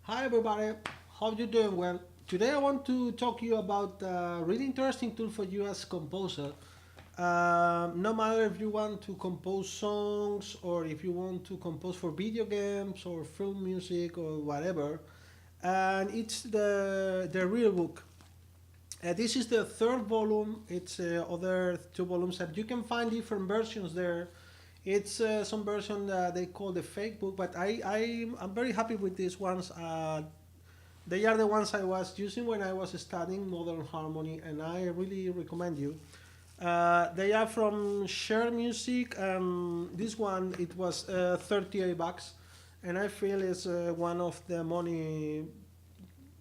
Hi everybody, how you doing? Well, today I want to talk to you about a really interesting tool for you as composer. No matter if you want to compose songs or if you want to compose for video games or film music or whatever, and it's the real book. This is the third volume. It's other two volumes, and you can find different versions there. It's some version they call the fake book, but I'm very happy with these ones. They are the ones I was using when I was studying modern harmony, and I really recommend you. They are from Share Music, and this one it was 38 bucks, and I feel it's one of the money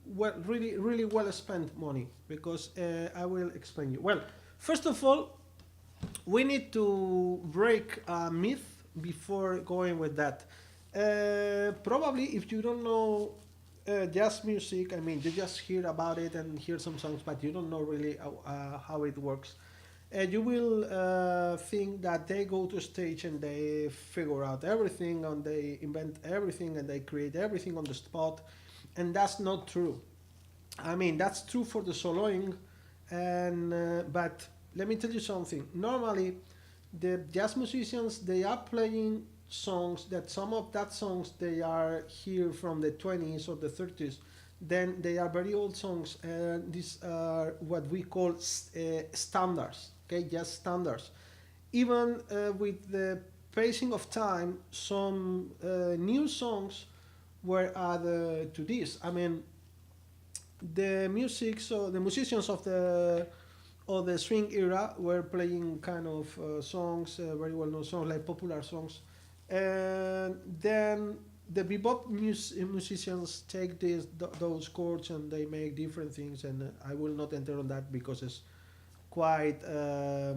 well, really well spent money because I will explain you. Well, first of all, we need to break a myth before going with that. Probably, if you don't know jazz music, I mean, you just hear about it and hear some songs, but you don't know really how it works. You will think that they go to stage and they figure out everything and they invent everything and they create everything on the spot, and that's not true. I mean, that's true for the soloing, and but let me tell you something. Normally, the jazz musicians they are playing songs that some of that songs they are here from the 20s or the 30s. Then they are very old songs, and these are what we call standards. Okay, jazz standards. Even with the passing of time, some new songs were added to this. I mean, the music, so the musicians of the swing era were playing kind of songs, very well known songs like popular songs, and then the bebop musicians take those chords and they make different things, and I will not enter on that because quite uh,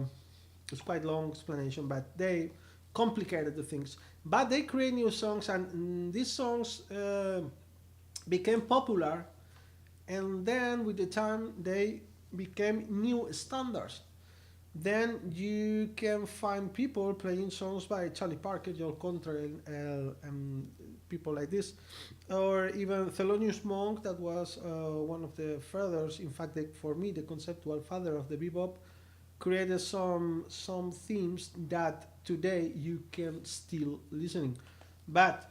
it's quite long explanation, but they complicated the things. But they create new songs, and these songs became popular, and then with the time they became new standards. Then you can find people playing songs by Charlie Parker, Joel Contrail, and people like this, or even Thelonious Monk, that was one of the fathers. In fact, for me, the conceptual father of the bebop, created some themes that today you can still listening. But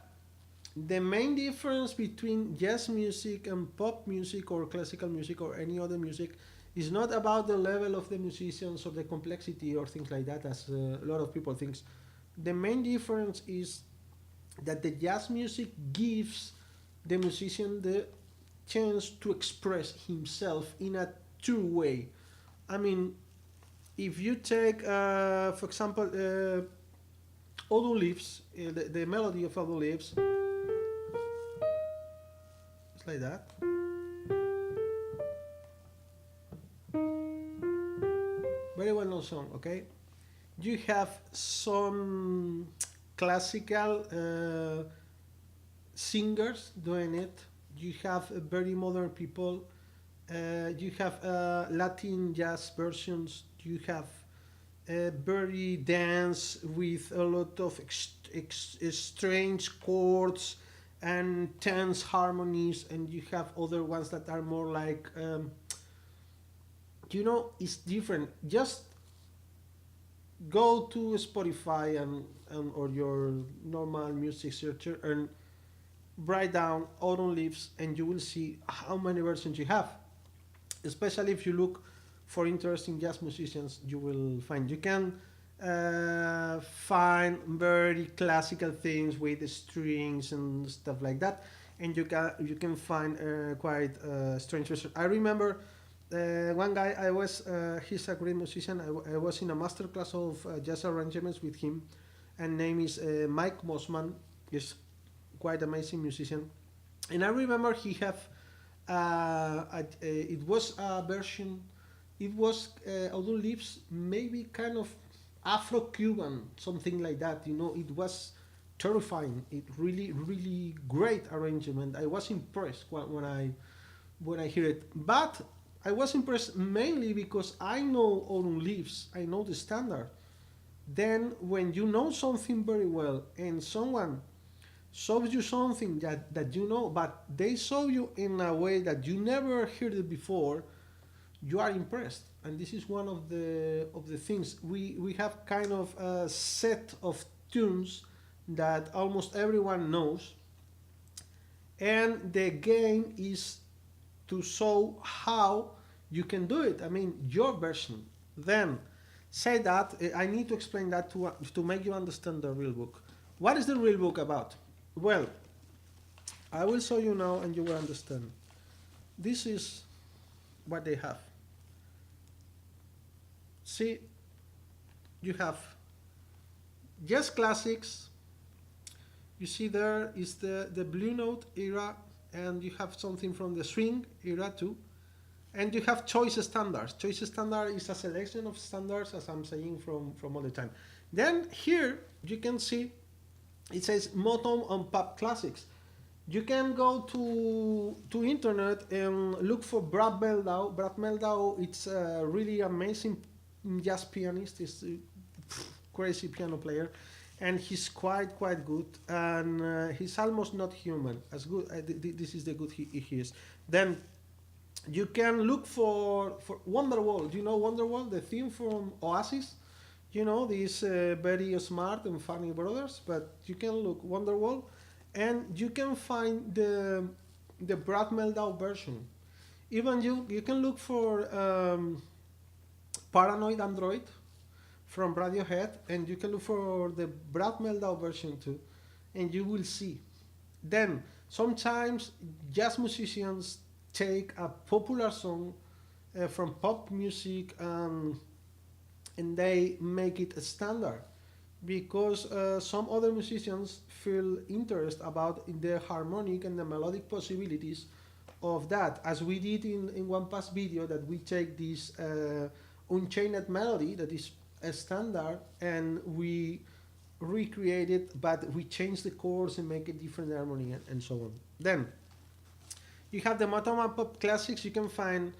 the main difference between jazz music and pop music or classical music or any other music is not about the level of the musicians or the complexity or things like that, as a lot of people think. The main difference is that the jazz music gives the musician the chance to express himself in a true way. I mean, if you take, for example, Odo Lives, the melody of Odo Lives, it's like that. Very well known song, okay? You have some classical singers doing it. You have very modern people. You have Latin jazz versions. You have very dance with a lot of strange chords and tense harmonies, and you have other ones that are more like it's different. Just go to Spotify and or your normal music searcher and write down Autumn Leaves, and you will see how many versions you have. Especially if you look for interesting jazz musicians, you will find you can find very classical things with the strings and stuff like that, and you can find quite strange versions. I remember one guy I was he's a great musician. I was in a master class of jazz arrangements with him, and name is Mike Mossman. He's quite amazing musician, and I remember he have it was a version. It was although lives maybe kind of Afro-Cuban, something like that. It was terrifying. It really great arrangement. I was impressed when I hear it. But I was impressed mainly because I know Autumn Leaves. I know the standard. Then when you know something very well and shows you something that you know, but they show you in a way that you never heard it before, you are impressed. And this is one of the things we have kind of a set of tunes that almost everyone knows, and the game is to show how you can do it. I mean, your version. Then, say that I need to explain that to make you understand the real book. What is the real book about? Well, I will show you now, and you will understand. This is what they have. See, you have just classics. You see there is the Blue Note era, and you have something from the swing era too. And you have choice standards. Choice standard is a selection of standards, as I'm saying from all the time. Then here you can see it says Motown and Pop Classics. You can go to internet and look for Brad Meldau. Brad Meldau, it's a really amazing jazz pianist. He's a crazy piano player, and he's quite good. And he's almost not human. As good. This is the good he is. Then you can look for Wonderwall. Do you know Wonderwall, the theme from Oasis? You know, these very smart and funny brothers, but you can look Wonderwall, and you can find the Brad Meldau version. Even you can look for Paranoid Android from Radiohead, and you can look for the Brad Meldau version too, and you will see. Then sometimes jazz musicians take a popular song from pop music, and they make it a standard because some other musicians feel interest about the harmonic and the melodic possibilities of that, as we did in one past video, that we take this Unchained Melody that is a standard, and we recreate it, but we change the chords and make a different harmony, and so on. Then you have the Motown and Pop Classics. You can find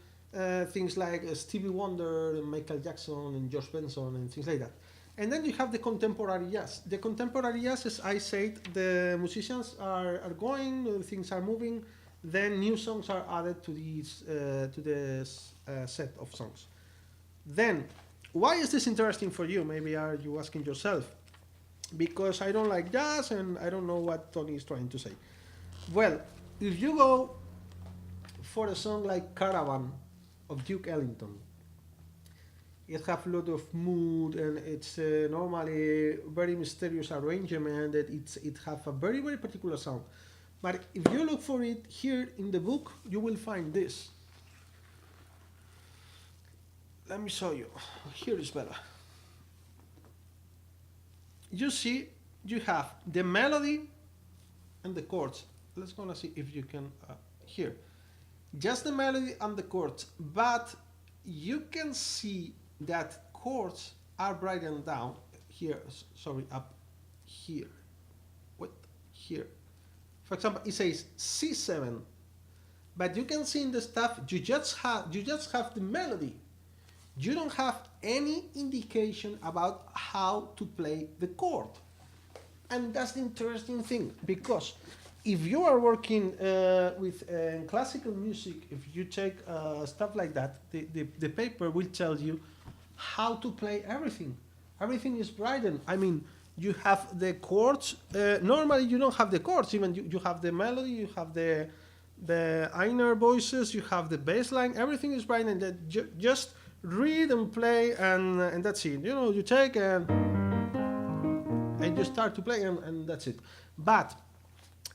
things like Stevie Wonder, and Michael Jackson, and George Benson, and things like that. And then you have the contemporary jazz. The contemporary jazz, as I said, the musicians are going, things are moving, then new songs are added to this set of songs. Then, why is this interesting for you? Maybe are you asking yourself? Because I don't like jazz and I don't know what Tony is trying to say. Well, if you go for a song like Caravan of Duke Ellington, it have a lot of mood, and it's normally very mysterious arrangement, that it have a very particular sound. But if you look for it here in the book, you will find this. Let me show you. Here is better. You see, you have the melody and the chords. Let's gonna see if you can hear. Just the melody and the chords, but you can see that chords are brightened down here. Sorry, up here. What? Here. For example, it says C7, but you can see in the stuff you just have the melody. You don't have any indication about how to play the chord. And that's the interesting thing, because if you are working with classical music, if you take stuff like that, the paper will tell you how to play everything. Everything is brightened. I mean, you have the chords. Normally, you don't have the chords. Even you have the melody, you have the inner voices, you have the bass line. Everything is brightened. Just read and play, and that's it. You know, you take and you start to play, and that's it. But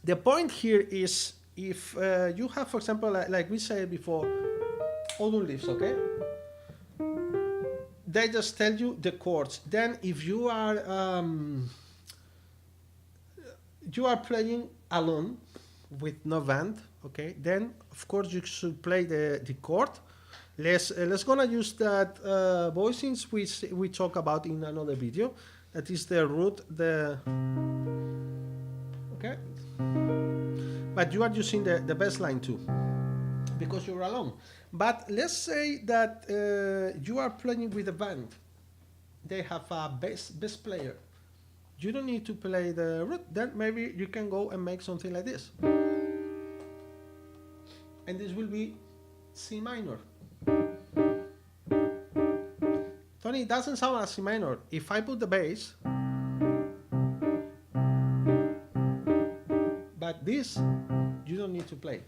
the point here is, if you have, for example, like we said before, autumn leaves, okay? They just tell you the chords. Then, if you are playing alone with no band, okay? Then, of course, you should play the chord. Let's gonna use that voicings which we talk about in another video. That is the root, okay? But you are using the bass line too, because you're alone. But let's say that you are playing with a band. They have a bass player. you don't need to play the root. Then maybe you can go and make something like this. And this will be C minor. Tony, it doesn't sound like C minor. If I put the bass, but this, you don't need to play.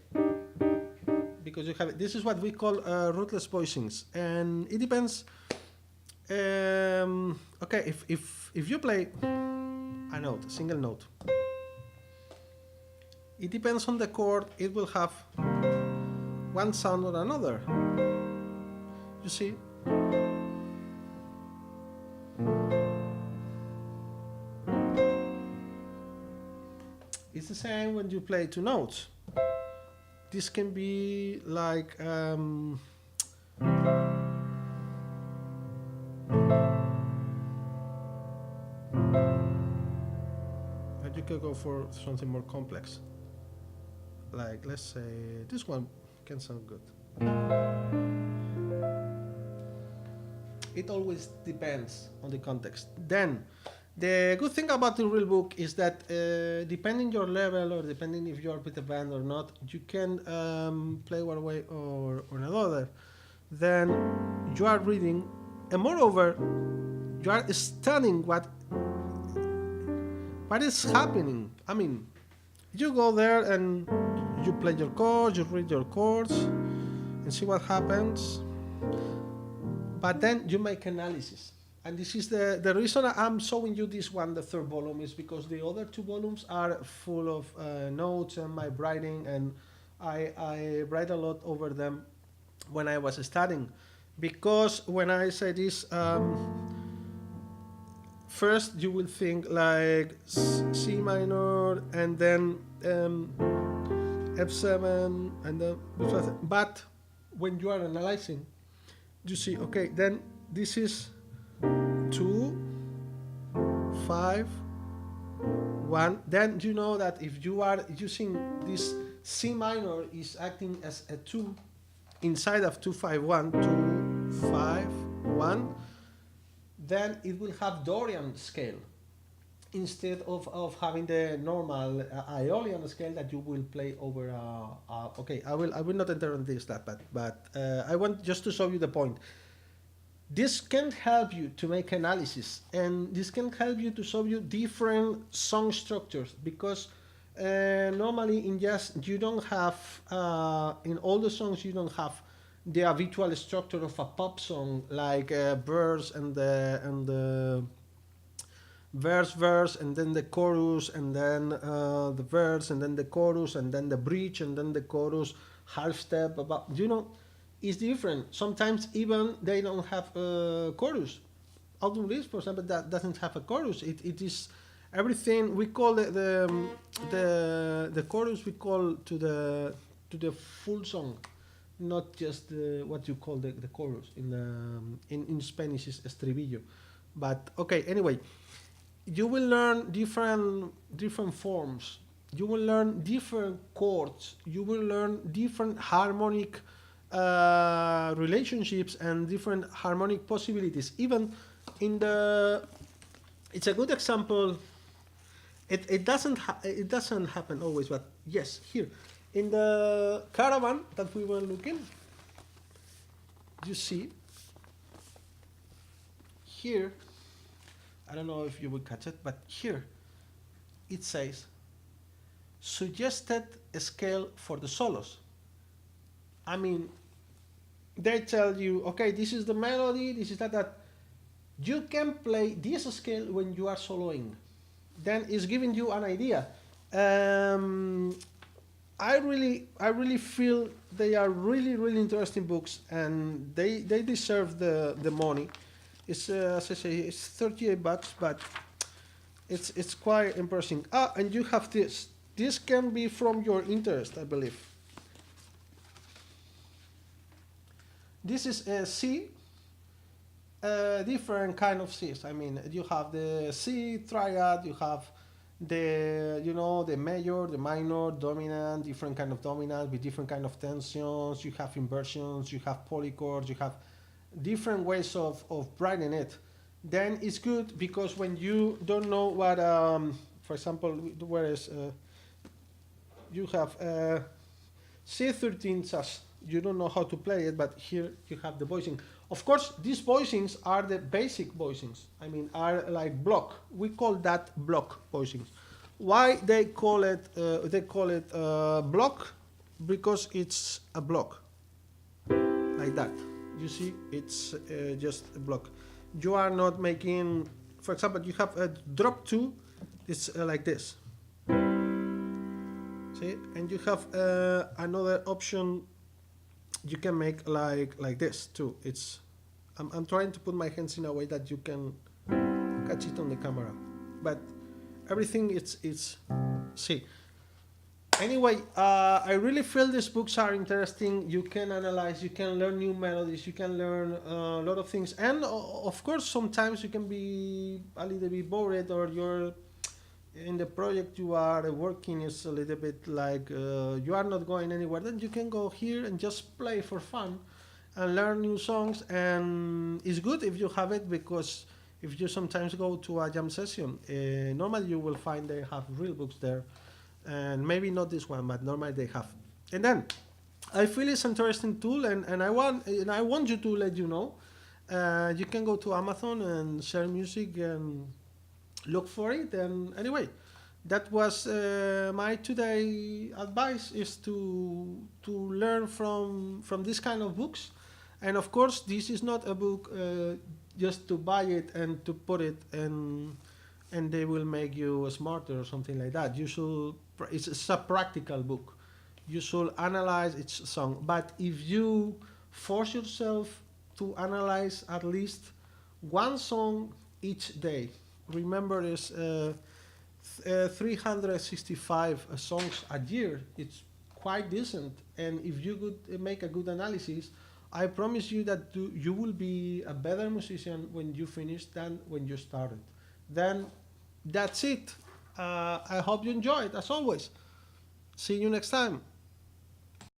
Because you have, this is what we call rootless voicings. And it depends. Okay, if you play a note, a single note, it depends on the chord, it will have one sound or another. You see? It's the same when you play two notes. This can be like you could go for something more complex. Like, let's say this one can sound good. It always depends on the context. Then, the good thing about the real book is that depending your level or depending if you're with a band or not, you can play one way or another. Then you are reading, and moreover, you are studying what is happening. I mean, you go there and you play your chords, you read your chords, and see what happens. But then you make analysis. And this is the reason I'm showing you this one, the third volume, is because the other two volumes are full of notes and my writing, and I write a lot over them when I was studying. Because when I say this, first you will think like C minor and then F7 and then, but when you are analyzing, you see, okay, then this is 2, 5, 1. Then you know that if you are using this C minor is acting as a 2 inside of 2, 5, 1, 2, 5, 1, then it will have Dorian scale instead of having the normal Aeolian scale that you will play over. Okay, I will not enter on this but I want just to show you the point. This can help you to make analysis, and this can help you to show you different song structures, because normally in jazz you don't have in all the songs you don't have the habitual structure of a pop song, like verse and the verse and then the chorus and then the verse and then the chorus and then the bridge and then the chorus, half step, about, you know. Is different. Sometimes even they don't have a chorus. Autumn Leaves, for example, that doesn't have a chorus. It is everything we call the chorus we call to the full song, not just what you call the chorus in Spanish is estribillo. But okay, anyway, you will learn different forms. You will learn different chords. You will learn different harmonic relationships and different harmonic possibilities. Even in it's a good example. It doesn't happen always, but yes, here in the caravan that we were looking, you see here, I don't know if you will catch it, but here it says suggested scale for the solos. I mean, they tell you, okay, this is the melody, this is that. You can play this scale when you are soloing. Then it's giving you an idea. I really feel they are really interesting books, and they deserve the money. It's as I say, it's $38, but it's quite impressive. And you have this. This can be from your interest, I believe. This is a C, different kind of Cs. I mean, you have the C triad, you have the, the major, the minor, dominant, different kind of dominant with different kind of tensions. You have inversions, you have polychords, you have different ways of writing it. then it's good because when you don't know what, for example, whereas you have C13 says you don't know how to play it, but here you have the voicing. Of course, these voicings are the basic voicings. I mean, are like block. We call that block voicings. Why they call it? Block because it's a block like that. You see, it's just a block. You are not making. For example, you have a drop two. It's like this. See, and you have another option. You can make like this too. It's. I'm trying to put my hands in a way that you can catch it on the camera, but everything it's see. Anyway, I really feel these books are interesting. You can analyze, you can learn new melodies, you can learn a lot of things, and of course sometimes you can be a little bit bored, or you're in the project you are working is a little bit like you are not going anywhere. Then you can go here and just play for fun and learn new songs, and it's good if you have it, because if you sometimes go to a jam session, normally you will find they have real books there, and maybe not this one, but normally they have. And then I feel it's an interesting tool, and I want you to let you know. You can go to Amazon and share music and look for it. And anyway, that was my today advice, is to learn from this kind of books. And of course, this is not a book just to buy it and to put it and they will make you smarter or something like that. You should. It's a practical book. You should analyze each song. But if you force yourself to analyze at least one song each day, remember there's 365 songs a year. It's quite decent. And if you could make a good analysis, I promise you that you will be a better musician when you finish than when you started. Then that's it. I hope you enjoyed, as always. See you next time.